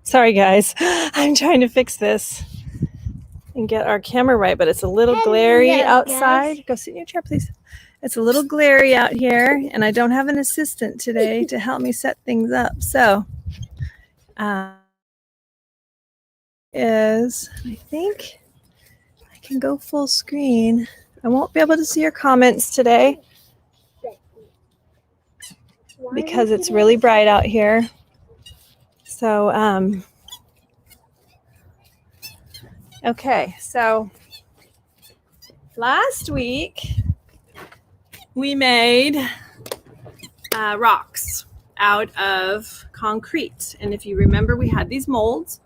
Sorry, guys. I'm trying to fix this and get our camera right, but it's a little glary outside. Guys. Go sit in your chair, please. It's a little glary out here, and I don't have an assistant today to help me set things up. So, I think I can go full screen. I won't be able to see your comments today because it's really bright out here. So, okay, so last week we made rocks out of concrete. And if you remember, we had these molds.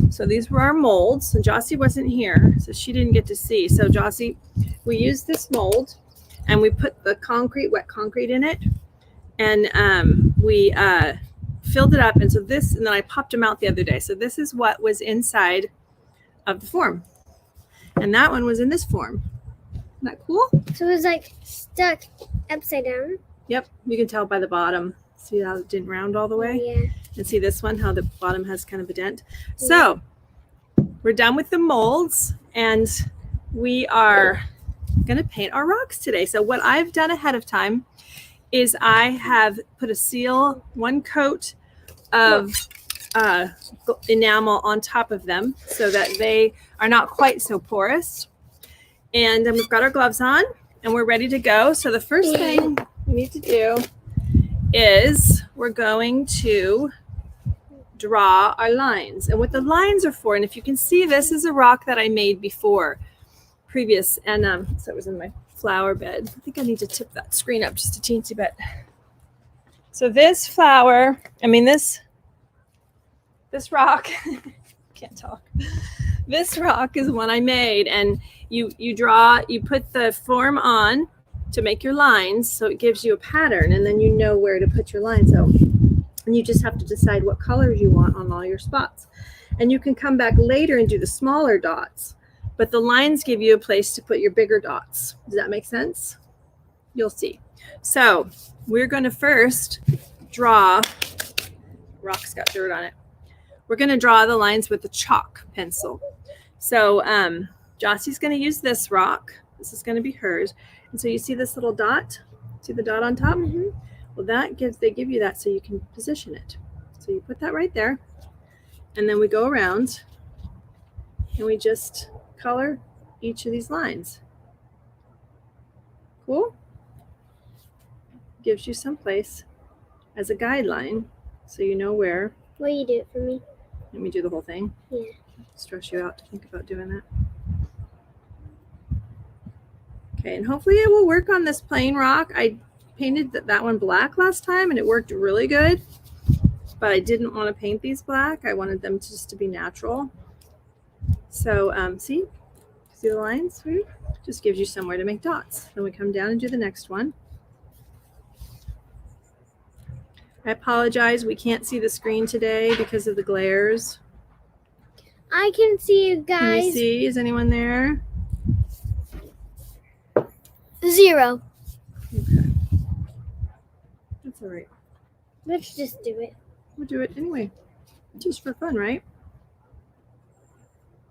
So these were our molds. And Jossie wasn't here, so she didn't get to see. So Jossie, we used this mold and we put the wet concrete in it. And we filled it up. And so this, and then I popped them out the other day. So this is what was inside of the form. And that one was in this form. Isn't that cool? So it was like stuck upside down? Yep, you can tell by the bottom. See how it didn't round all the way? Yeah. And see this one, how the bottom has kind of a dent. Yeah. So we're done with the molds and we are going to paint our rocks today. So what I've done ahead of time is I have put one coat of enamel on top of them so that they are not quite so porous. And then we've got our gloves on and we're ready to go. So the first thing we need to do is we're going to draw our lines. And what the lines are for, and if you can see, this is a rock that I made previous, and so it was in my flower bed. I think I need to tip that screen up just a teensy bit. So this rock, can't talk. This rock is one I made, and you put the form on to make your lines, so it gives you a pattern, and then you know where to put your lines out. And you just have to decide what colors you want on all your spots. And you can come back later and do the smaller dots, but the lines give you a place to put your bigger dots. Does that make sense? You'll see. So we're going to first draw, rock's got dirt on it. We're going to draw the lines with the chalk pencil. So Jossie's going to use this rock. This is going to be hers. And so you see this little dot? See the dot on top? Mm-hmm. Well, they give you that so you can position it. So you put that right there. And then we go around and we just color each of these lines. Cool? Gives you some place as a guideline so you know where. Will you do it for me? Let me do the whole thing. Yeah. Stress you out to think about doing that. Okay, and hopefully it will work on this plain rock. I painted that one black last time and it worked really good, but I didn't want to paint these black. I wanted them just to be natural. So see the lines? Just gives you somewhere to make dots. Then we come down and do the next one. I apologize, we can't see the screen today because of the glares. I can see you guys. Can you see? Is anyone there? 0. Okay. That's all right. Let's just do it. We'll do it anyway. Just for fun, right?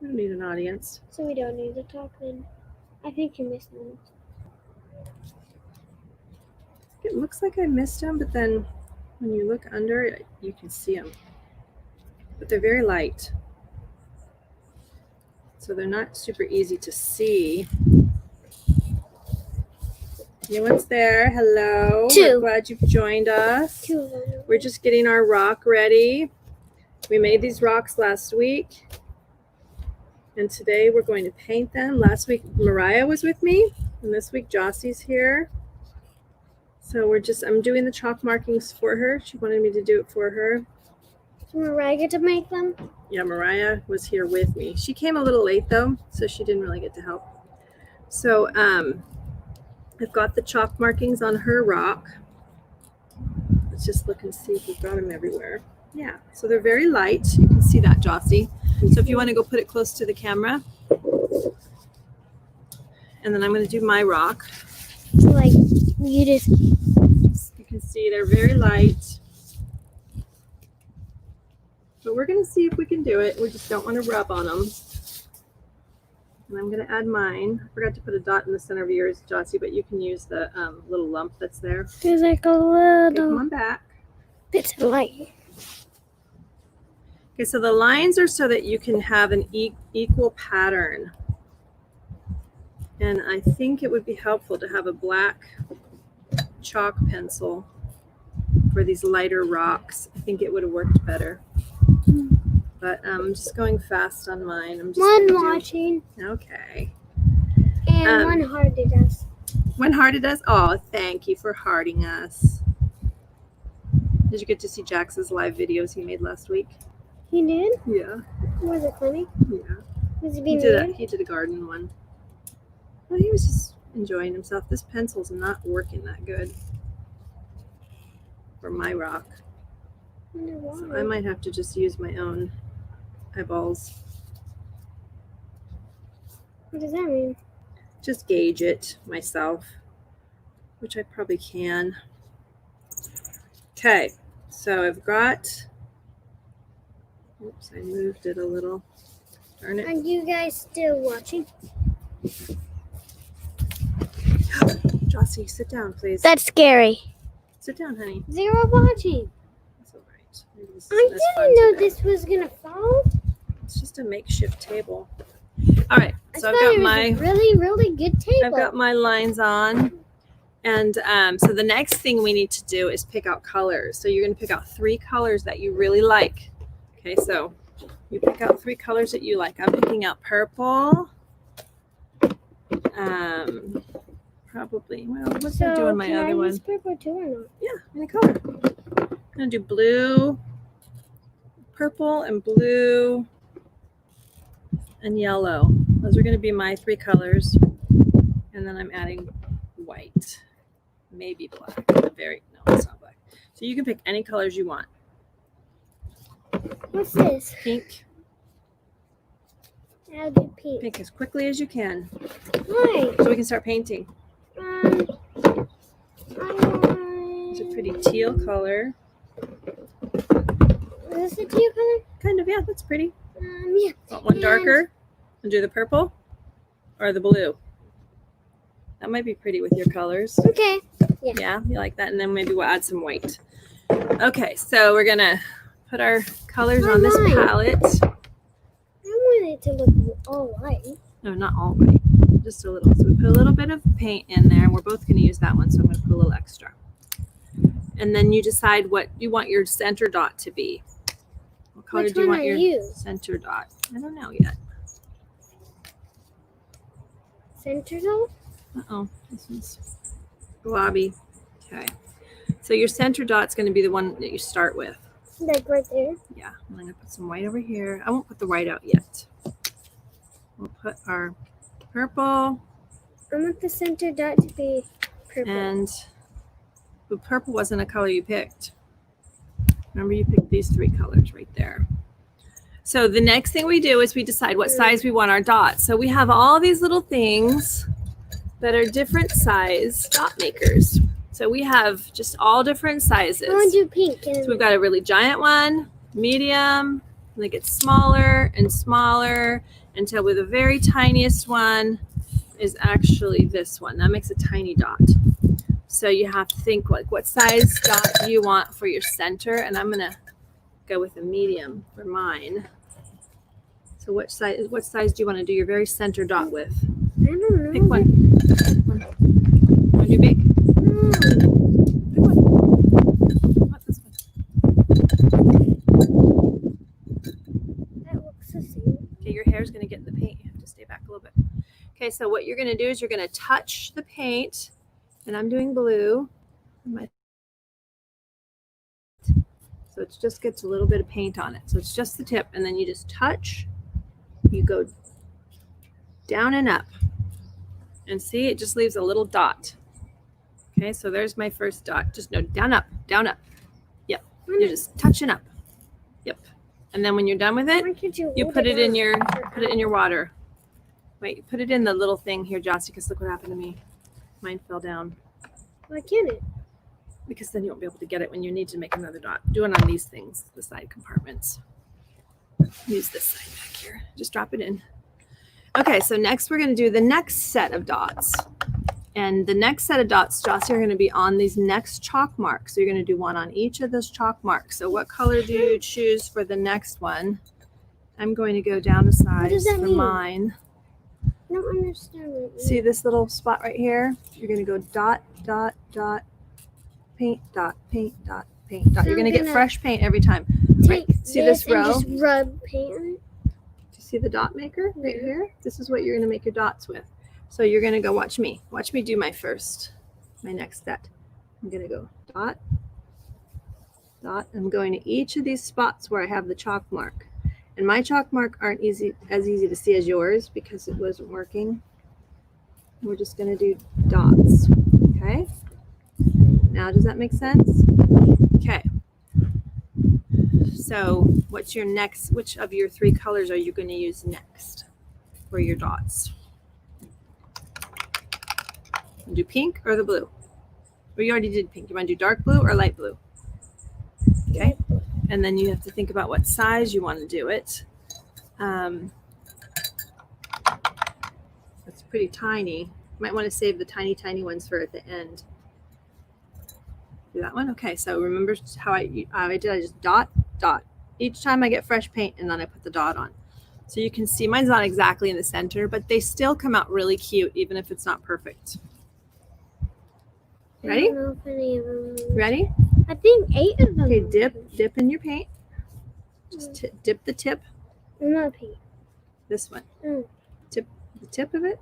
We don't need an audience. So we don't need to talk then. I think you missed one. It looks like I missed them, but then when you look under it, you can see them. But they're very light. So they're not super easy to see. Anyone's there? Hello. 2. We're glad you've joined us. 2. We're just getting our rock ready. We made these rocks last week. And today we're going to paint them. Last week Mariah was with me. And this week Jossie's here. So I'm doing the chalk markings for her. She wanted me to do it for her. Did Mariah get to make them? Yeah, Mariah was here with me. She came a little late though, so she didn't really get to help. So I've got the chalk markings on her rock. Let's just look and see if we've got them everywhere. Yeah, so they're very light. You can see that, Jossie. So if you want to go put it close to the camera. And then I'm going to do my rock. So like, you can see they're very light. But we're going to see if we can do it. We just don't want to rub on them. And I'm going to add mine. I forgot to put a dot in the center of yours, Jossie, but you can use the little lump that's there. There's like a Okay, come little on back. bit of light. Okay, so the lines are so that you can have an equal pattern. And I think it would be helpful to have a black chalk pencil for these lighter rocks. I think it would have worked better. But I'm just going fast on mine. I'm just One gonna do- watching Okay. and one hearted us. One hearted us? Oh, thank you for hearting us. Did you get to see Jax's live videos he made last week? He did? Yeah. Was it funny? Yeah. Was it He being did weird? he did a garden one. Well, he was just enjoying himself. This pencil's not working that good for my rock. I wonder why. So I might have to just use my own eyeballs. What does that mean? Just gauge it myself, which I probably can. Okay, so I've got, oops, I moved it a little. Darn Are it. you guys still watching? Jossie, sit down, please. That's scary. Sit down, honey. 0 watching. That's all right. Maybe this I isn't as fun didn't know today. this was gonna fall. It's just a makeshift table. All right, I so I've thought got it was my a really, really good table. I've got my lines on. And so the next thing we need to do is pick out colors. So you're going to pick out 3 colors that you really like. Okay, so you pick out 3 colors that you like. I'm picking out purple. Probably, well, what's I doing my can other I one? use purple too or not? Yeah, any color. I'm going to do blue, purple, and blue, and yellow. Those are going to be my 3 colors. And then I'm adding white. Maybe black. No, it's not black. So you can pick any colors you want. What's this? Pink. I'll do pink. Pink as quickly as you can. Why? So we can start painting. I It's a pretty teal color. Is this a teal color? Kind of, yeah, that's pretty. Yeah. Want one And- darker? And do the purple or the blue? That might be pretty with your colors. Okay. Yeah, you like that? And then maybe we'll add some white. Okay, so we're going to put our colors on this Mine. palette. I want it to look all white. No, not all white, just a little. So we put a little bit of paint in there. We're both going to use that one, so I'm going to put a little extra. And then you decide what you want your center dot to be. What color Which do you one want are your you? center dot? I don't know yet. Center though? Uh-oh, this one's globby. Okay, so your center dot's going to be the one that you start with. Like right there. Yeah, I'm going to put some white over here. I won't put the white out yet. We'll put our purple. I want the center dot to be purple. And the purple wasn't a color you picked. Remember, you picked these 3 colors right there. So the next thing we do is we decide what size we want our dot. So we have all these little things that are different size dot makers. So we have just all different sizes. I want to do pink. So we've got a really giant one, medium, and they get smaller and smaller until with the very tiniest one is actually this one. That makes a tiny dot. So you have to think like what size dot do you want for your center? And I'm gonna go with a medium for mine. So what size do you want to do your very center dot with? I don't know. Pick one. Want to do big? No. Pick one. I want this one. That looks the same. Okay, your hair's gonna get in the paint. You have to stay back a little bit. Okay, so what you're gonna do is you're gonna touch the paint, and I'm doing blue. So it just gets a little bit of paint on it. So it's just the tip, and then you just touch. You go down and up, and see it just leaves a little dot. Okay, so there's my first dot. Just no, down up, down up. Yep, you're just touching up. Yep, and then when you're done with it, you put it in your water. Wait, put it in the little thing here, Jossie, because look what happened to me. Mine fell down. Why can't it? Because then you won't be able to get it when you need to make another dot. Do it on these things, the side compartments. Use this side back here. Just drop it in. Okay, so next we're going to do the next set of dots. And the next set of dots, Jossie, are going to be on these next chalk marks. So you're going to do one on each of those chalk marks. So what color do you choose for the next one? I'm going to go down the sides for mean? mine. I don't understand what it See this little spot right here? You're going to go dot, dot, dot, paint, dot, paint, dot, paint, dot. So You're going to I'm get fresh paint every time. take See this row? and just rub paint on it. Do you see the dot maker right here? This is what you're going to make your dots with. So you're going to go watch me. Watch me do my next set. I'm going to go dot, dot. I'm going to each of these spots where I have the chalk mark. And my chalk mark aren't as easy to see as yours because it wasn't working. We're just going to do dots. Okay? Now, does that make sense? Okay. So what's your next, which of your three colors are you going to use next for your dots? Do pink or the blue? Well, you already did pink. You want to do dark blue or light blue? Okay. And then you have to think about what size you want to do it. It's pretty tiny. You might want to save the tiny, tiny ones for at the end. Do that one? Okay, so remember how I did. I just dot, dot. Each time I get fresh paint and then I put the dot on. So you can see mine's not exactly in the center, but they still come out really cute even if it's not perfect. Ready? I don't know if any of them. Ready? I think 8 of them. Okay, dip in your paint. Just dip the tip. No paint. This one. Mm. Tip the tip of it.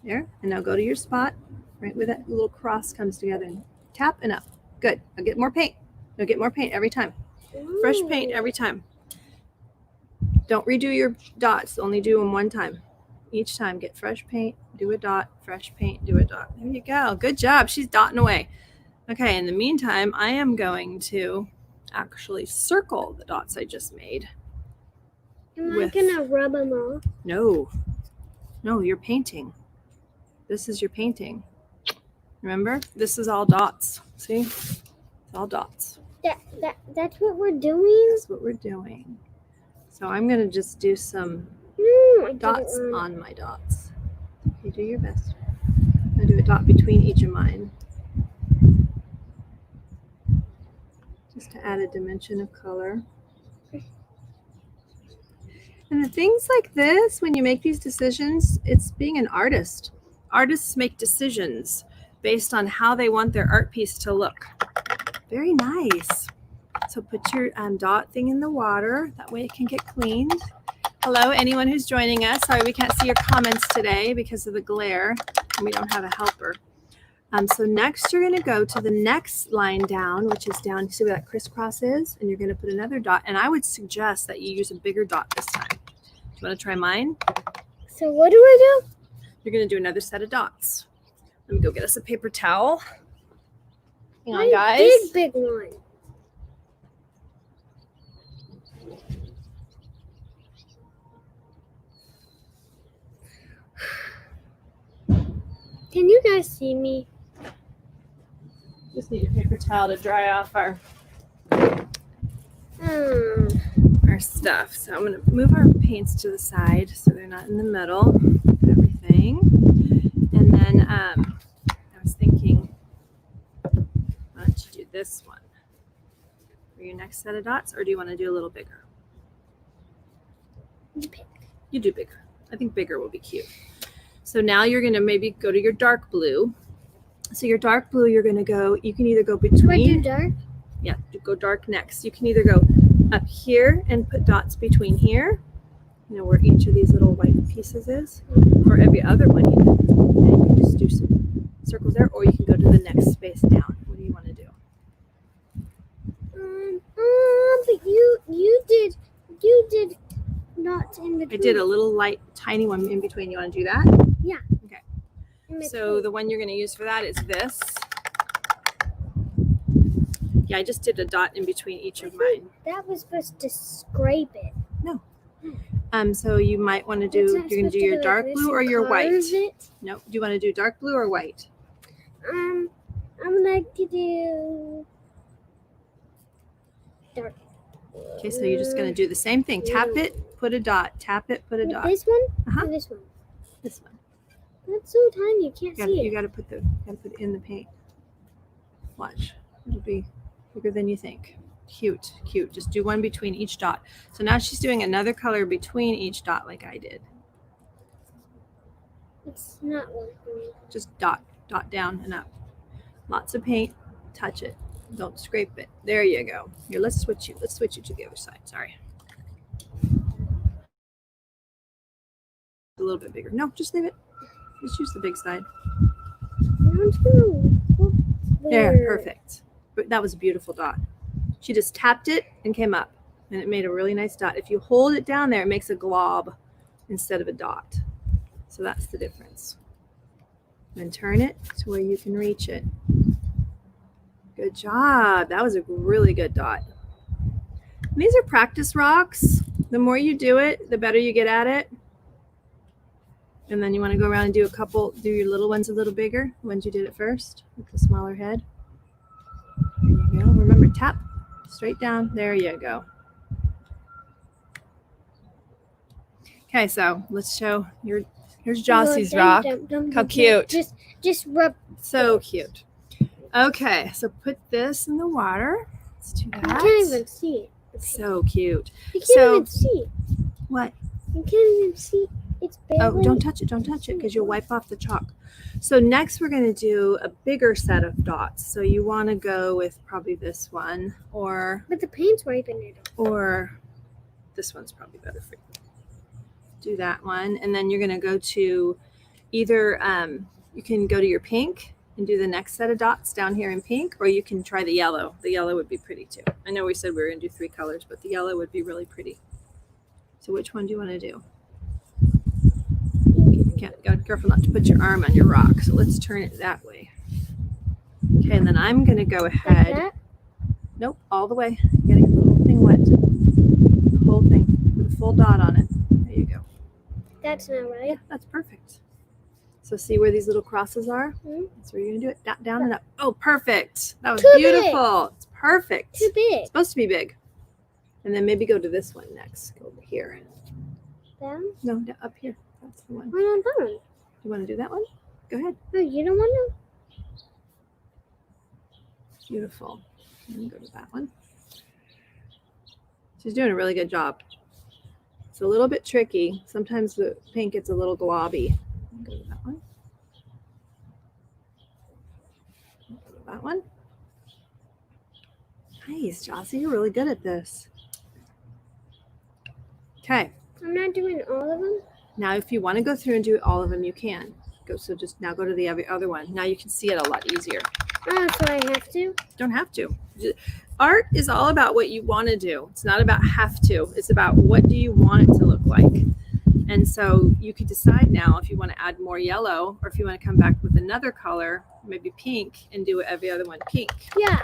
There. And now go to your spot right where that little cross comes together and tap and up. Good. Now get more paint. You'll get more paint every time. Fresh paint every time. Don't redo your dots. Only do them one time. Each time get fresh paint, do a dot, fresh paint, do a dot. There you go. Good job. She's dotting away. Okay, in the meantime, I am going to actually circle the dots I just made. Am I going to rub them off? No, you're painting. This is your painting. Remember, this is all dots. See? It's all dots. That's what we're doing? That's what we're doing. So I'm going to just do some dots on my dots. You do your best. I'm going to do a dot between each of mine. Just to add a dimension of color. And the things like this, when you make these decisions, it's being an artist. Artists make decisions based on how they want their art piece to look. Very nice. So put your dot thing in the water. That way it can get cleaned. Hello, anyone who's joining us. Sorry, we can't see your comments today because of the glare. And we don't have a helper. So next you're going to go to the next line down, which is down. See where that crisscross is? And you're going to put another dot. And I would suggest that you use a bigger dot this time. Do you want to try mine? So what do I do? You're going to do another set of dots. Let me go get us a paper towel. Hang on, My guys. big one. Can you guys see me? Just need a paper towel to dry off our stuff. So I'm going to move our paints to the side so they're not in the middle of everything. And then I was thinking, why don't you do this one for your next set of dots, or do you want to do a little bigger? You do bigger. I think bigger will be cute. So now you're going to maybe go to your dark blue. So your dark blue, you're going to go, you can either go between. Do I do dark? Yeah, go dark next. You can either go up here and put dots between here, you know, where each of these little white pieces is, or every other one even. And you can just do some circles there, or you can go to the next space down. What do you want to do? But you did dots in between. I did a little light, tiny one in between. You want to do that? Yeah. Okay. So the one you're going to use for that is this. Yeah, I just did a dot in between each of mine. That was supposed to scrape it. No. So you might want to do, you're going to do your dark blue or your white? No. Do you want to do dark blue or white? I would like to do dark. Okay, so you're just going to do the same thing. Tap it, put a dot. Tap it, put a With dot. this one? Uh-huh. Or this one? This one. That's so tiny, you can't see You it. got to put it in the paint. Watch. It'll be bigger than you think. Cute, cute. Just do one between each dot. So now she's doing another color between each dot like I did. It's not working. Just dot down and up. Lots of paint. Touch it. Don't scrape it. There you go. Here, let's switch you. Let's switch you to the other side. Sorry. A little bit bigger. No, just leave it. Just use the big side. There, perfect. But that was a beautiful dot. She just tapped it and came up, and it made a really nice dot. If you hold it down there, it makes a glob instead of a dot. So that's the difference. Then turn it to where you can reach it. Good job. That was a really good dot. And these are practice rocks. The more you do it, the better you get at it. And then you want to go around and do do your little ones a little bigger, the ones you did at first, with the smaller head. There you go. Remember, tap straight down. There you go. Okay, so let's show here's Jossie's rock. How cute. Just rub. So cute. Okay, so put this in the water. Let's do that. You can't even see it. So cute. You can't even see it. What? You can't even see. It's barely. Oh, don't touch it because you'll wipe off the chalk. So next we're going to do a bigger set of dots. So you want to go with probably this one or But the paint's wiping it off. or this one's probably better for you. Do that one, and then you're going to go to either you can go to your pink and do the next set of dots down here in pink, or you can try the yellow. The yellow would be pretty too. I know we said we were going to do 3 colors, but the yellow would be really pretty. So which one do you want to do? You gotta be careful not to put your arm on your rock. So let's turn it that way. Okay, and then I'm going to go ahead. Like that? Nope, all the way. You gotta get the whole thing wet. The whole thing with a full dot on it. There you go. That's not right. Yeah, that's perfect. So see where these little crosses are? Hmm? That's where you're gonna do it. Down and up. Oh, perfect. That was Too big. beautiful. It's perfect. Too big. It's supposed to be big. And then maybe go to this one next. Go over here. Down? No, up here. That's the one. Why not down? You want to do that one? Go ahead. No, you don't want Beautiful. And then go to that one. She's doing a really good job. It's a little bit tricky. Sometimes the paint gets a little globby. Go to that one. Go to that one. Nice, Jossie. You're really good at this. Okay. to? I'm not doing all of them. Now, if you want to go through and do all of them, you can. So just now go to the other one. Now you can see it a lot easier. Oh, so I have to? Don't have to. Art is all about what you want to do. It's not about have to. It's about what do you want it to look like. And so you could decide now if you want to add more yellow or if you want to come back with another color, maybe pink, and do every other one pink. Yeah.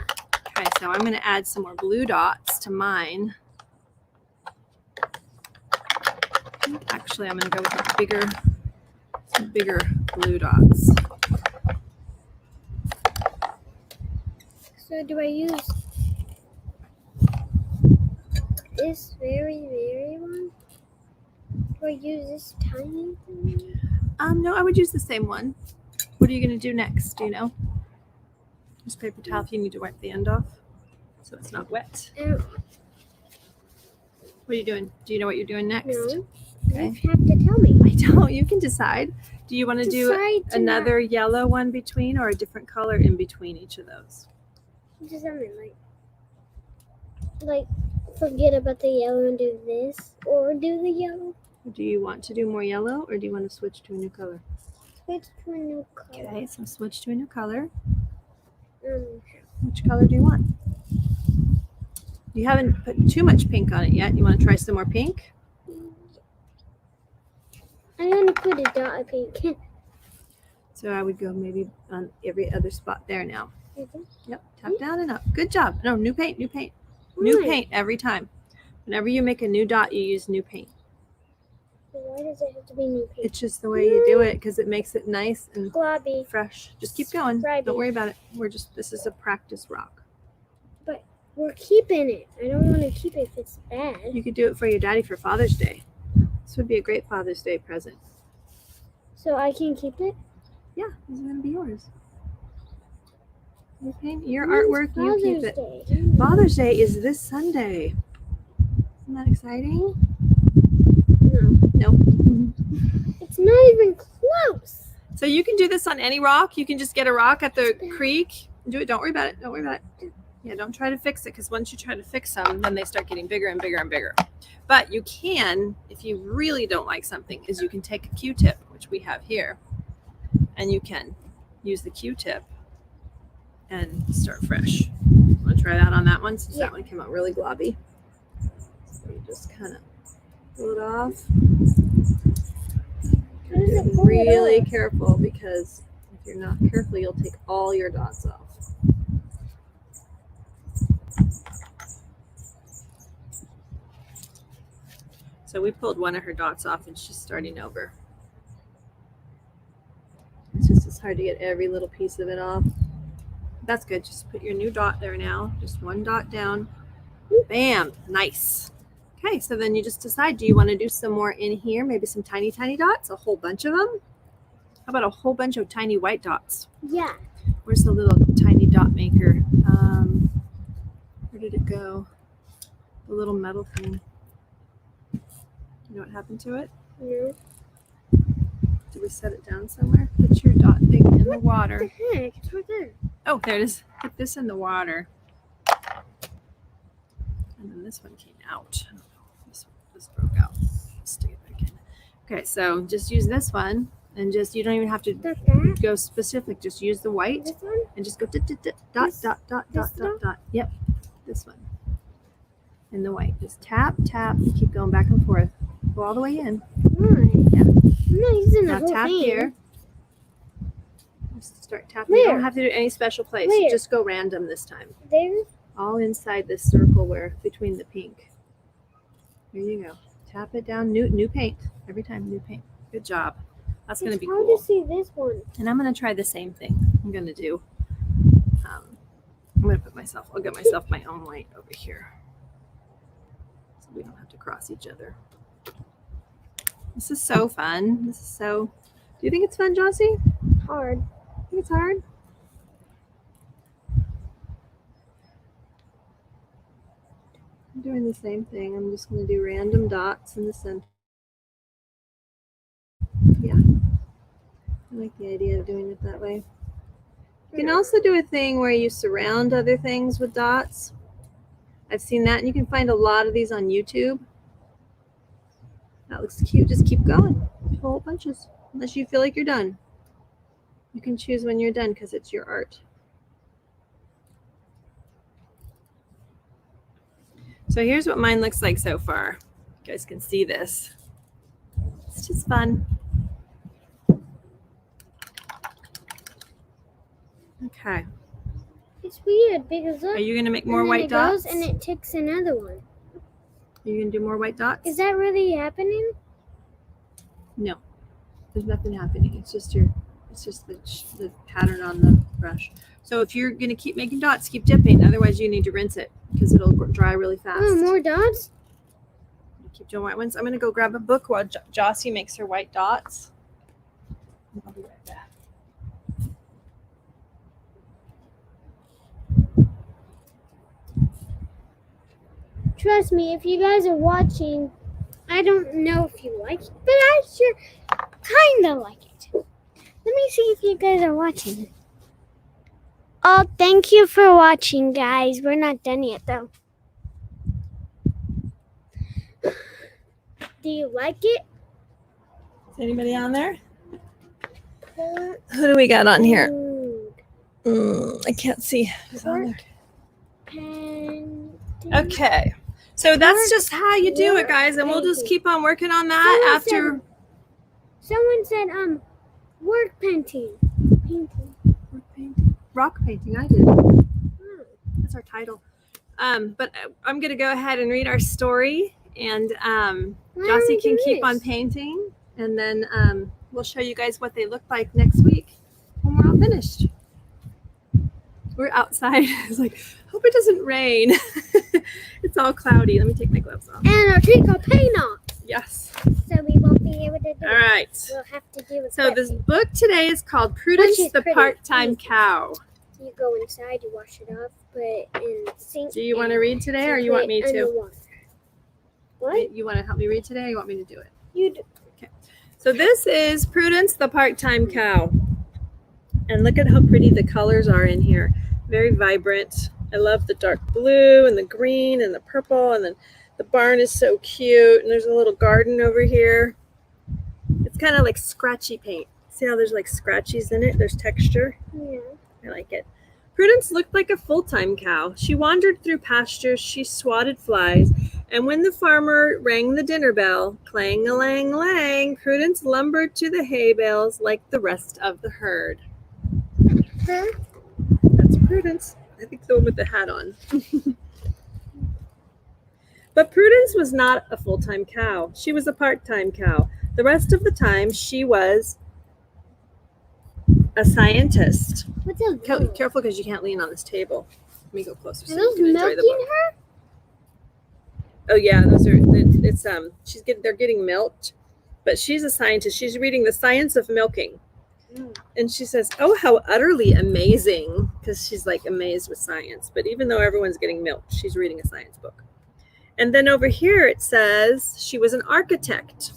Okay, so I'm going to add some more blue dots to mine. Actually, I'm going to go with some bigger blue dots. So do I use this very, very one? Do I use this tiny thing? No, I would use the same one. What are you going to do next? Do you know? Just paper towel if you need to wipe the end off so it's not wet. No. What are you doing? Do you know what you're doing next? No. Okay. You have to tell me. I don't. You can decide. Do you want to do Decide another yellow one between or a different color in between each of those? Just something like forget about the yellow and do this, or do the yellow. Do you want to do more yellow or do you want to switch to a new color? Switch to a new color. Okay, so switch to a new color. Which color do you want? You haven't put too much pink on it yet. You want to try some more pink? I'm gonna put a dot of pink. So I would go maybe on every other spot there now. Mhm. Yep, tap down and up. Good job. No, new paint, new paint. New paint every time. Whenever you make a new dot, you use new paint. Why does it have to be new paint? It's just the way you do it because it makes it nice and Globby. fresh. Just keep going. Right. Don't worry about it. This is a practice rock. But We're keeping it. I don't want to keep it if it's bad. You could do it for your daddy for Father's Day. This would be a great Father's Day present. So I can keep it? Yeah, this is gonna be yours. You paint your When's artwork, you keep it. Father's Day? Father's Day is this Sunday. Isn't that exciting? No. Nope. It's not even close. So you can do this on any rock. You can just get a rock at the creek. Do it. Don't worry about it. Don't worry about it. Yeah, don't try to fix it, because once you try to fix them, then they start getting bigger and bigger and bigger. But you can, if you really don't like something, is you can take a Q-tip, which we have here, and you can use the Q-tip and start fresh. Want to try that on that one, since Yeah. that one came out really globby. So you just kind of pull it off. How does it pull it Really off? careful, because if you're not careful, you'll take all your dots off. So we pulled one of her dots off and she's starting over. It's hard to get every little piece of it off. That's good. Just put your new dot there now. Just one dot down. Bam. Nice. Okay, so then you just decide, do you want to do some more in here? Maybe some tiny, tiny dots? A whole bunch of them? How about a whole bunch of tiny white dots? Yeah. Where's the little tiny dot maker? Where did it go? The little metal thing. You know what happened to it? No. Did we set it down somewhere? Put your dot thing in the What water. the heck? It's right there. Oh, there it is. Put this in the water. And then this one came out. I don't know. This broke out. Let's stick it back in. Okay, so just use this one, and just, you don't even have to That? go specific. Just use the white This one? and just go dot, dot, This- dot, dot, this dot, dot, dot. Yep, this one. And the white. Just tap, tap, and keep going back and forth. Go all the way in. Why? Yeah. I'm not using the Now whole tap thing. here. Just start tapping. You Where? don't have to do any special place. Where? You just go random this time. There? All inside this circle where between the pink. There you go. Tap it down. New paint. Every time, new paint. Good job. That's going to It's be hard cool. to see this one. And I'm going to try the same thing. I'm going to do, I'm going to put myself, I'll get myself my own light over here, so we don't have to cross each other. This is so fun. This is so, do you think it's fun, Jossie? Hard. I think it's hard. I'm doing the same thing. I'm just going to do random dots in the center. Yeah. I like the idea of doing it that way. You can also do a thing where you surround other things with dots. I've seen that, and you can find a lot of these on YouTube. That looks cute. Just keep going. Whole bunches. Unless you feel like you're done. You can choose when you're done, because it's your art. So here's what mine looks like so far. You guys can see this. It's just fun. Okay. It's weird because look. Are you going to make and more then white it dots? goes and it takes another one. Are you going to do more white dots? Is that really happening? No. There's nothing happening. It's just the pattern on the brush. So if you're going to keep making dots, keep dipping. Otherwise, you need to rinse it, because it'll dry really fast. Oh, more dots? Keep doing white ones. I'm going to go grab a book while Jossie makes her white dots. I'll be right back. Trust me, if you guys are watching, I don't know if you like it, but I sure kind of like it. Let me see if you guys are watching. Oh, thank you for watching, guys. We're not done yet, though. Do you like it? Is anybody on there? Who do we got on here? I can't see. Who's on there? Pen. Okay. So that's just how you do it, guys. And we'll just keep on working on that after. Someone said, work painting. Rock painting. Rock painting, I did. That's our title. But I'm going to go ahead and read our story. And Jossie can keep on painting. And then we'll show you guys what they look like next week when we're all finished. We're outside. It's like, hope it doesn't rain. It's all cloudy. Let me take my gloves off. And I'll take our paint off. Yes. So we won't be able to do All right. We'll have to do it. So this book today is called Prudence She's the pretty. Part-Time Cow. You go inside, you wash it off, put it in the sink. Do you want to read today or you want me to? What? You want to help me read today or you want me to do it? You do. So this is Prudence the Part-Time Cow. And look at how pretty the colors are in here. Very vibrant. I love the dark blue and the green and the purple, and then the barn is so cute, and there's a little garden over here. It's kind of like scratchy paint. See how there's like scratchies in it? There's texture. Yeah. I like it. Prudence looked like a full-time cow. She wandered through pastures, she swatted flies, and when the farmer rang the dinner bell, clang-a-lang-lang, Prudence lumbered to the hay bales like the rest of the herd. Huh? That's Prudence. I think the one with the hat on. But Prudence was not a full-time cow. She was a part-time cow. The rest of the time, she was a scientist. What's a Careful because you can't lean on this table. Let me go closer so Are you those can enjoy the milking book. her? Oh yeah, those are. They're getting milked, but she's a scientist. She's reading The Science of Milking. And she says, oh, how utterly amazing, because she's like amazed with science. But even though everyone's getting milked, she's reading a science book. And then over here it says she was an architect.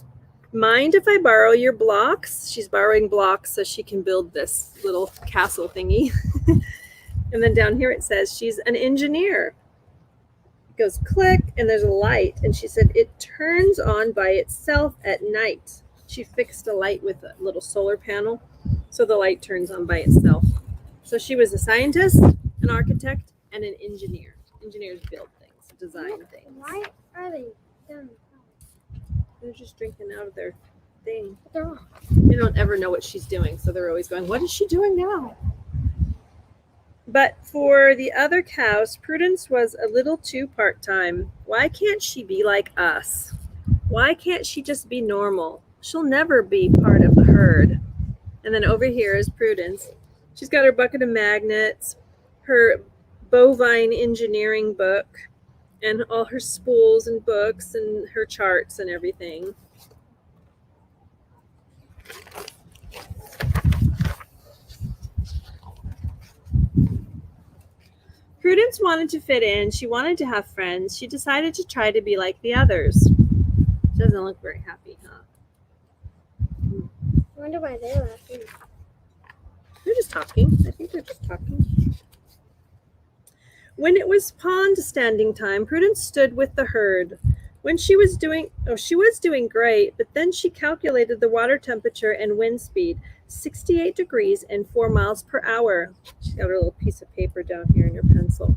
Mind if I borrow your blocks? She's borrowing blocks so she can build this little castle thingy. And then down here it says she's an engineer. It goes click and there's a light. And she said it turns on by itself at night. She fixed a light with a little solar panel. So the light turns on by itself. So she was a scientist, an architect, and an engineer. Engineers build things, design things. Why are they done? They're just drinking out of their thing. They're wrong. They don't ever know what she's doing, so they're always going, what is she doing now? But for the other cows, Prudence was a little too part-time. Why can't she be like us? Why can't she just be normal? She'll never be part of the herd. And then over here is Prudence. She's got her bucket of magnets, her bovine engineering book, and all her spools and books and her charts and everything. Prudence wanted to fit in. She wanted to have friends. She decided to try to be like the others. She doesn't look very happy, huh? I wonder why they're laughing. They're just talking. I think they're just talking. When it was pond standing time, Prudence stood with the herd. She was doing great, but then she calculated the water temperature and wind speed, 68 degrees and 4 miles per hour. She's got her little piece of paper down here in her pencil.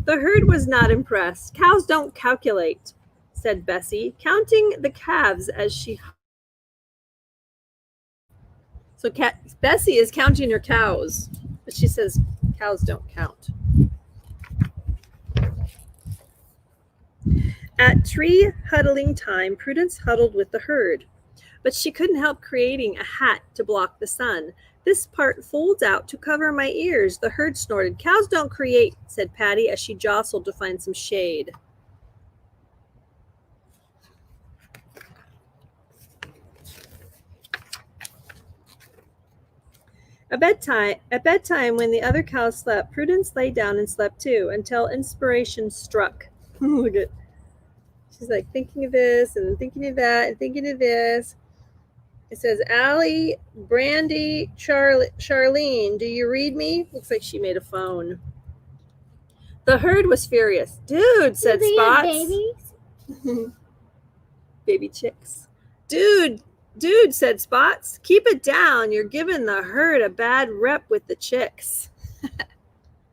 The herd was not impressed. Cows don't calculate, said Bessie, counting the calves as she. So Bessie is counting her cows, but she says cows don't count. At tree huddling time, Prudence huddled with the herd, but she couldn't help creating a hat to block the sun. This part folds out to cover my ears, the herd snorted. Cows don't create, said Patty as she jostled to find some shade. At bedtime, when the other cows slept, Prudence lay down and slept too, until inspiration struck. Look at, she's like thinking of this and thinking of that and thinking of this. It says, Allie, Brandy, Charlene, do you read me? Looks like she made a phone. The herd was furious. Dude, said Do they Spots. have babies? Baby chicks. Dude, said Spots, keep it down. You're giving the herd a bad rep with the chicks.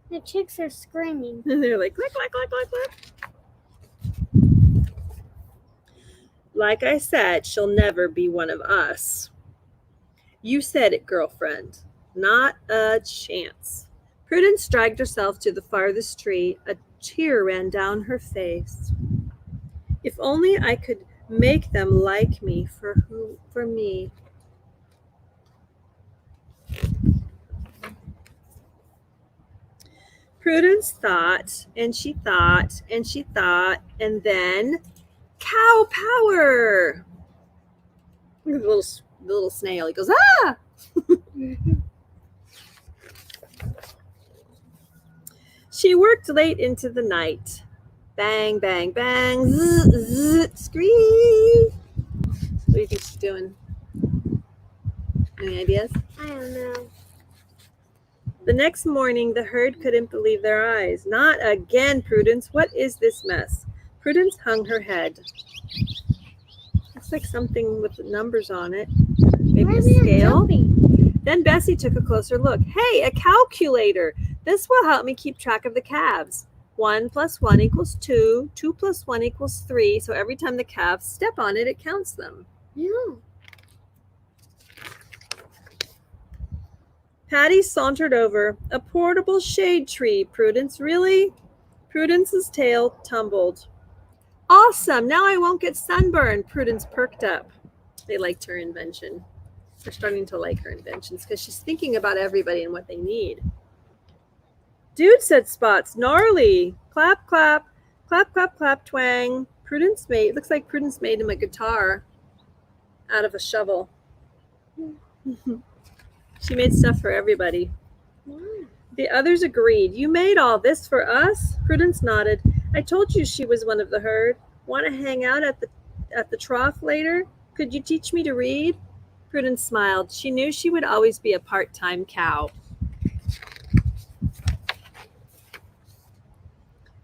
The chicks are screaming. And they're like, click, click, click, click, click. Like I said, she'll never be one of us. You said it, girlfriend. Not a chance. Prudence dragged herself to the farthest tree. A tear ran down her face. If only I could make them like me for me. Prudence thought, and she thought, and she thought, and then cow power. Look at the little snail. He goes, ah! She worked late into the night. Bang, bang, bang. Zzz, zzz, scream. What do you think she's doing? Any ideas? I don't know. The next morning, the herd couldn't believe their eyes. Not again, Prudence. What is this mess? Prudence hung her head. Looks like something with numbers on it. Maybe a scale. Then Bessie took a closer look. Hey, a calculator. This will help me keep track of the calves. 1 + 1 = 2. 2 + 1 = 3. So every time the calves step on it, it counts them. Yeah. Patty sauntered over. A portable shade tree, Prudence. Really? Prudence's tail tumbled. Awesome. Now I won't get sunburned. Prudence perked up. They liked her invention. They're starting to like her inventions because she's thinking about everybody and what they need. Dude, said Spots. Gnarly. Clap, clap. Clap, clap, clap, twang. Looks like Prudence made him a guitar out of a shovel. She made stuff for everybody. The others agreed. You made all this for us? Prudence nodded. I told you she was one of the herd. Want to hang out at the trough later? Could you teach me to read? Prudence smiled. She knew she would always be a part-time cow.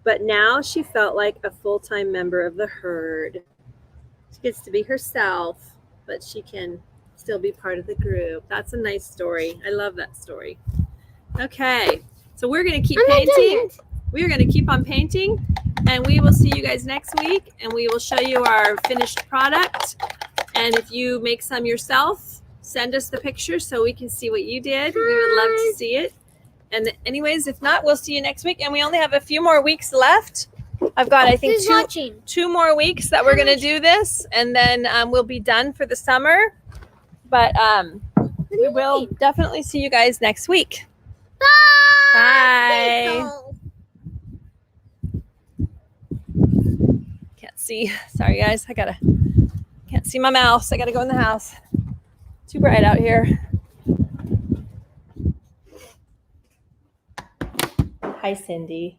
But now she felt like a full-time member of the herd. She gets to be herself, but she can still be part of the group. That's a nice story. I love that story. Okay, so we're going to keep painting. We're going to keep on painting, and we will see you guys next week, and we will show you our finished product. And if you make some yourself, send us the picture so we can see what you did. We would love to see it. And anyways, if not, we'll see you next week. And we only have a few more weeks left. I've got, I think, two more weeks that we're going to do this, and then we'll be done for the summer. But we will definitely see you guys next week. Bye. Can't see. Sorry, guys. Can't see my mouse. I gotta go in the house. Too bright out here. Hi, Cindy.